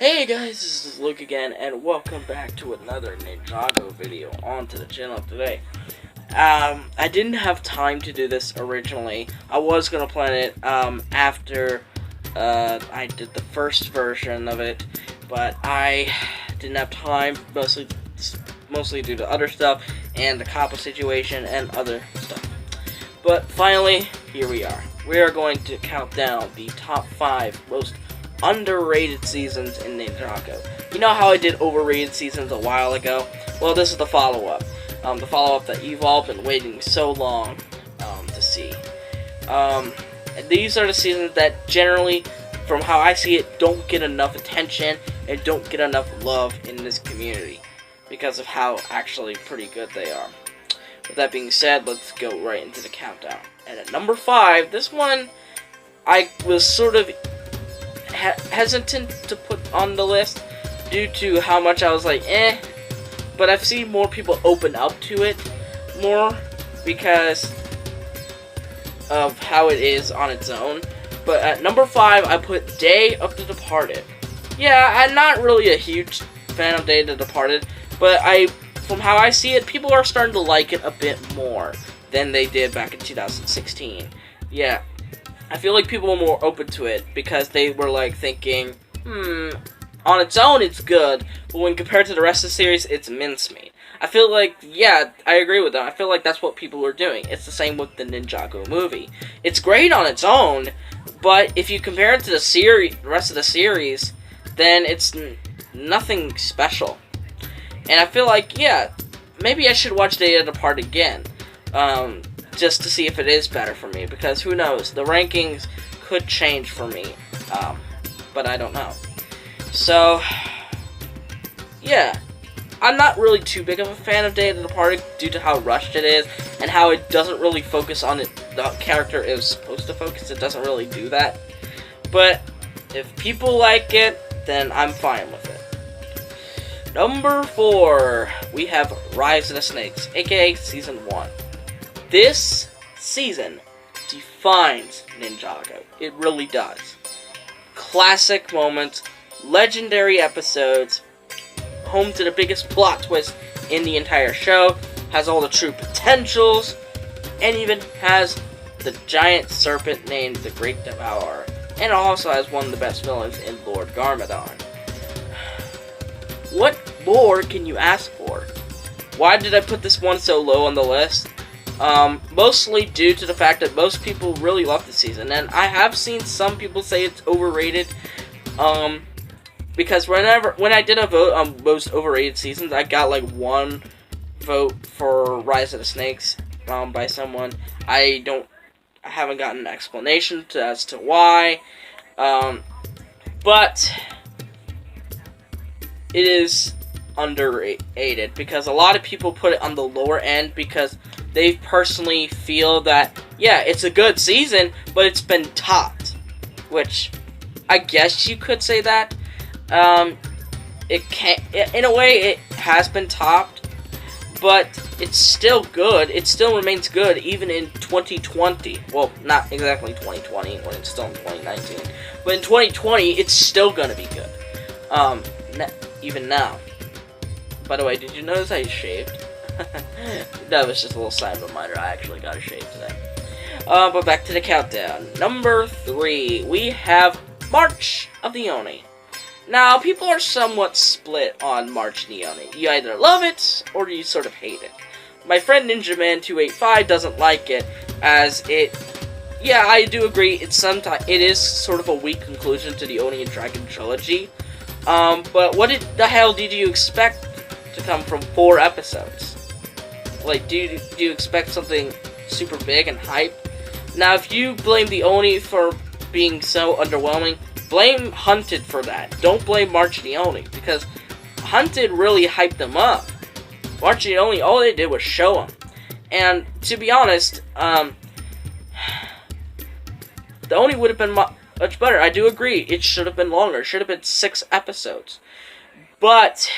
Hey guys, this is Luke again, and welcome back to another Ninjago video onto the channel today. I didn't have time to do this originally. I was gonna plan it after I did the first version of it, but I didn't have time, mostly due to other stuff and the copper situation and other stuff. But finally, here we are. We are going to count down the top 5 most underrated seasons in Ninjago. You know how I did overrated seasons a while ago? Well, this is the follow-up. The follow-up that you've all been waiting so long to see. And these are the seasons that generally, from how I see it, don't get enough attention and don't get enough love in this community because of how actually pretty good they are. With that being said, let's go right into the countdown. And at number 5, this one I was sort of hesitant to put on the list due to how much I was like, but I've seen more people open up to it more because of how it is on its own. But at number 5, I put Day of the Departed. Yeah, I'm not really a huge fan of Day of the Departed, but from how I see it, people are starting to like it a bit more than they did back in 2016. Yeah. I feel like people were more open to it because they were like thinking, on its own it's good, but when compared to the rest of the series, it's mincemeat. I feel like, yeah, I agree with them. I feel like that's what people were doing. It's the same with the Ninjago movie. It's great on its own, but if you compare it to the rest of the series, then it's nothing special. And I feel like, yeah, maybe I should watch Day of the Departed again. Just to see if it is better for me, because who knows, the rankings could change for me, but I don't know. So, yeah, I'm not really too big of a fan of Day of the Departed due to how rushed it is, and how it doesn't really focus on it. The character is supposed to focus, it doesn't really do that. But, if people like it, then I'm fine with it. Number 4, we have Rise of the Snakes, aka Season 1. This season defines Ninjago. It really does. Classic moments, legendary episodes, home to the biggest plot twist in the entire show, has all the true potentials, and even has the giant serpent named the Great Devourer, and also has one of the best villains in Lord Garmadon. What more can you ask for? Why did I put this one so low on the list? Mostly due to the fact that most people really love the season, and I have seen some people say it's overrated, because when I did a vote on most overrated seasons, I got like 1 vote for Rise of the Snakes, by someone. I haven't gotten an explanation as to why, but it is underrated, because a lot of people put it on the lower end because they personally feel that, yeah, it's a good season, but it's been topped. Which, I guess you could say that. It can't, in a way, it has been topped, but it's still good. It still remains good, even in 2020. Well, not exactly 2020, when it's still in 2019. But in 2020, it's still gonna be good. Even now. By the way, did you notice I shaved? That was just a little side reminder. I actually got a shave today. But back to the countdown. Number 3, we have March of the Oni. Now, people are somewhat split on March of the Oni. You either love it, or you sort of hate it. My friend NinjaMan285 doesn't like it, as it... Yeah, I do agree, it is sort of a weak conclusion to the Oni and Dragon trilogy. But what the hell did you expect to come from 4 episodes? Like, do you expect something super big and hype? Now, if you blame the Oni for being so underwhelming, blame Hunted for that. Don't blame March of the Oni, because Hunted really hyped them up. March of the Oni, all they did was show them. And, to be honest, the Oni would have been much better. I do agree, it should have been longer. It should have been 6 episodes. But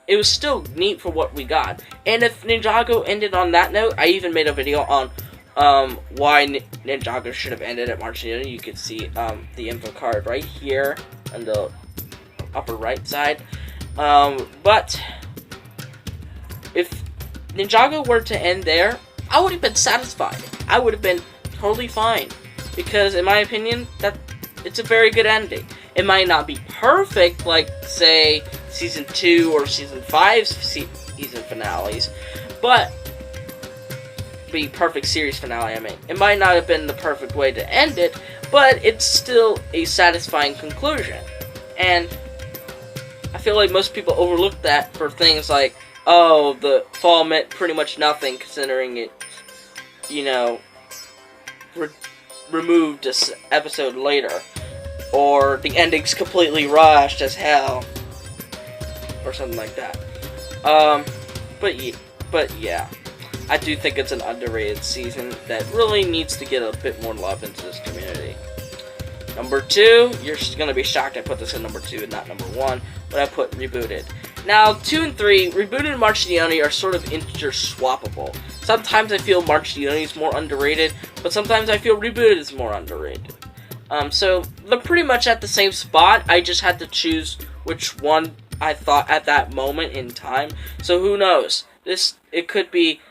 it was still neat for what we got. And if Ninjago ended on that note, I even made a video on why Ninjago should have ended at March 9th. You could see the info card right here in the upper right side. But if Ninjago were to end there, I would have been satisfied. I would have been totally fine. Because in my opinion, that it's a very good ending. It might not be perfect like, say, Season 2 or Season 5's season finales, but be perfect series finale, I mean. It might not have been the perfect way to end it, but it's still a satisfying conclusion. And I feel like most people overlook that for things like, oh, the fall meant pretty much nothing considering it, you know, removed this episode later. Or the ending's completely rushed as hell. Or something like that. But yeah. I do think it's an underrated season that really needs to get a bit more love into this community. Number 2, you're going to be shocked I put this in number 2 and not number 1, but I put Rebooted. Now, 2 and 3, Rebooted and March to the Oni are sort of interswappable. Sometimes I feel March to the Oni is more underrated, but sometimes I feel Rebooted is more underrated. So, they're pretty much at the same spot. I just had to choose which one I thought at that moment in time. So, who knows? It could be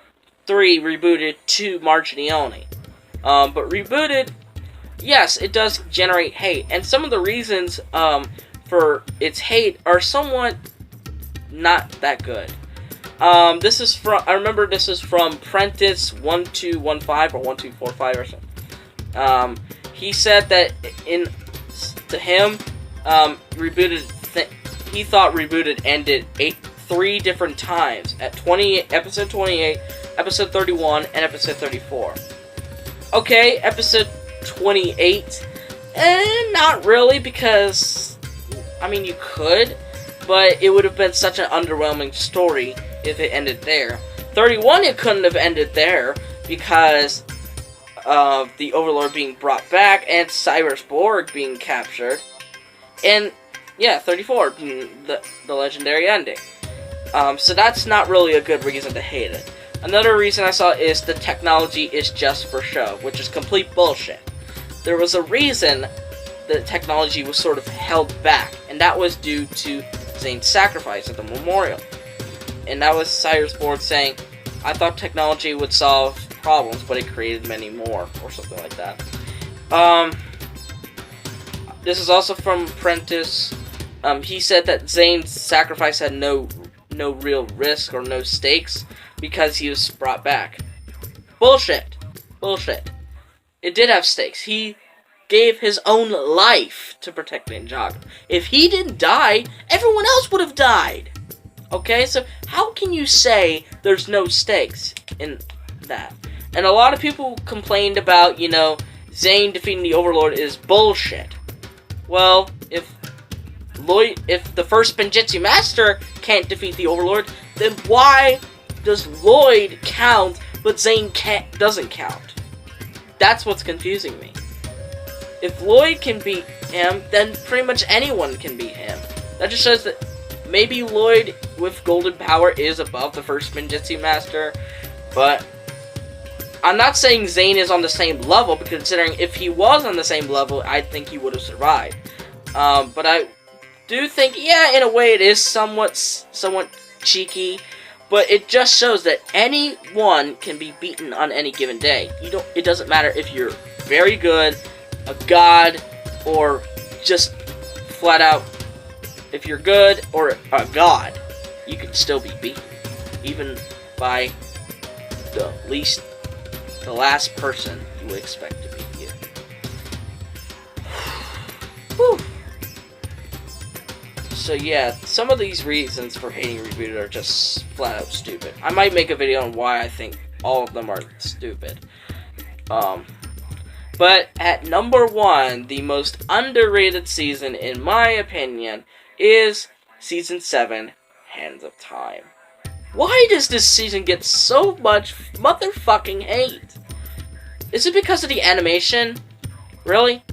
3 Rebooted, 2 March to the Oni. But Rebooted, yes, it does generate hate. And some of the reasons for its hate are somewhat not that good. I remember this is from Prentice 1215 or 1245 or something. He said that to him, he thought Rebooted ended 3 different times at episode 28, episode 31, and episode 34. Okay, episode 28, not really, because I mean you could, but it would have been such an underwhelming story if it ended there. 31, it couldn't have ended there because of the Overlord being brought back and Cyrus Borg being captured. And yeah, 34, the legendary ending. So that's not really a good reason to hate it. Another reason I saw is the technology is just for show, which is complete bullshit. There was a reason the technology was sort of held back, and that was due to Zane's sacrifice at the memorial. And that was Cyrus Borg saying, I thought technology would solve problems, but it created many more, or something like that. This is also from Prentice. He said that Zane's sacrifice had no real risk or no stakes because he was brought back. Bullshit. Bullshit. It did have stakes. He gave his own life to protect Ninjago. If he didn't die, everyone else would have died. Okay, so how can you say there's no stakes in that? And a lot of people complained about, Zane defeating the Overlord is bullshit. Well, if the first Benjitsu Master can't defeat the Overlord, then why does Lloyd count, but Zane doesn't count? That's what's confusing me. If Lloyd can beat him, then pretty much anyone can beat him. That just shows that maybe Lloyd with golden power is above the first Benjitsu Master, but I'm not saying Zane is on the same level, because considering if he was on the same level, I think he would have survived. But I do think, yeah, in a way it is somewhat cheeky, but it just shows that anyone can be beaten on any given day. It doesn't matter if you're very good, a god, or just flat out, if you're good or a god, you can still be beaten, even by the last person you would expect to beat you. Whew. So yeah, some of these reasons for hating Rebooted are just flat out stupid. I might make a video on why I think all of them are stupid. But at number 1, the most underrated season, in my opinion, is Season 7, Hands of Time. Why does this season get so much motherfucking hate? Is it because of the animation? Really?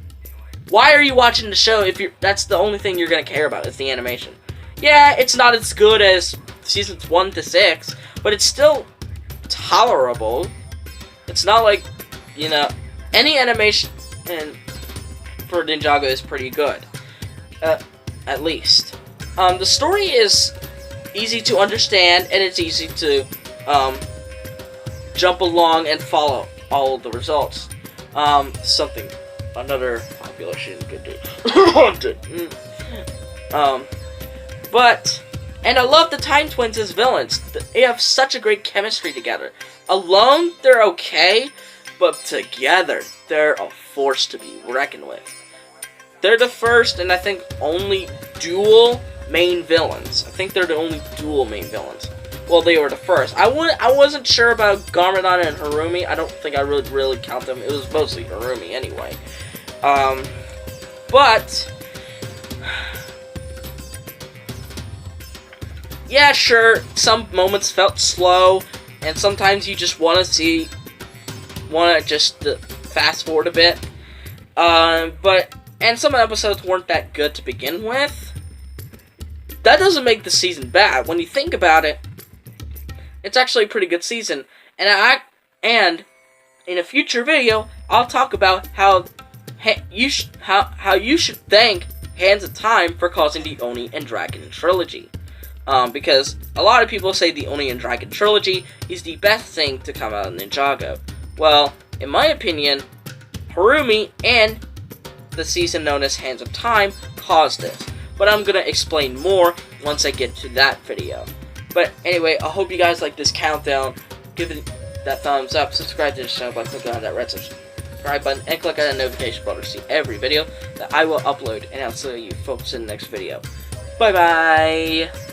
Why are you watching the show if that's the only thing you're gonna care about, is the animation? Yeah, it's not as good as Seasons 1 to 6, but it's still tolerable. It's not like, any animation for Ninjago is pretty good. At least. The story is easy to understand, and it's easy to jump along and follow all of the results. Something another population could do. And I love the Time Twins as villains. They have such a great chemistry together. Alone, they're okay, but together, they're a force to be reckoned with. They're the first, and I think only dual main villains. I think they're the only dual main villains. Well, they were the first. I wasn't sure about Garmadon and Harumi. I don't think I would really count them. It was mostly Harumi anyway. But yeah, sure, some moments felt slow, and sometimes you just want to just fast forward a bit. And some episodes weren't that good to begin with. That doesn't make the season bad. When you think about it, it's actually a pretty good season. And in a future video, I'll talk about how you should thank Hands of Time for causing the Oni and Dragon trilogy. Because a lot of people say the Oni and Dragon trilogy is the best thing to come out of Ninjago. Well, in my opinion, Harumi and the season known as Hands of Time caused this. But I'm gonna explain more once I get to that video. But anyway, I hope you guys like this countdown. Give it that thumbs up, subscribe to the channel by clicking on that red subscribe button, and click on the notification bell to see every video that I will upload. And I'll see you folks in the next video. Bye bye!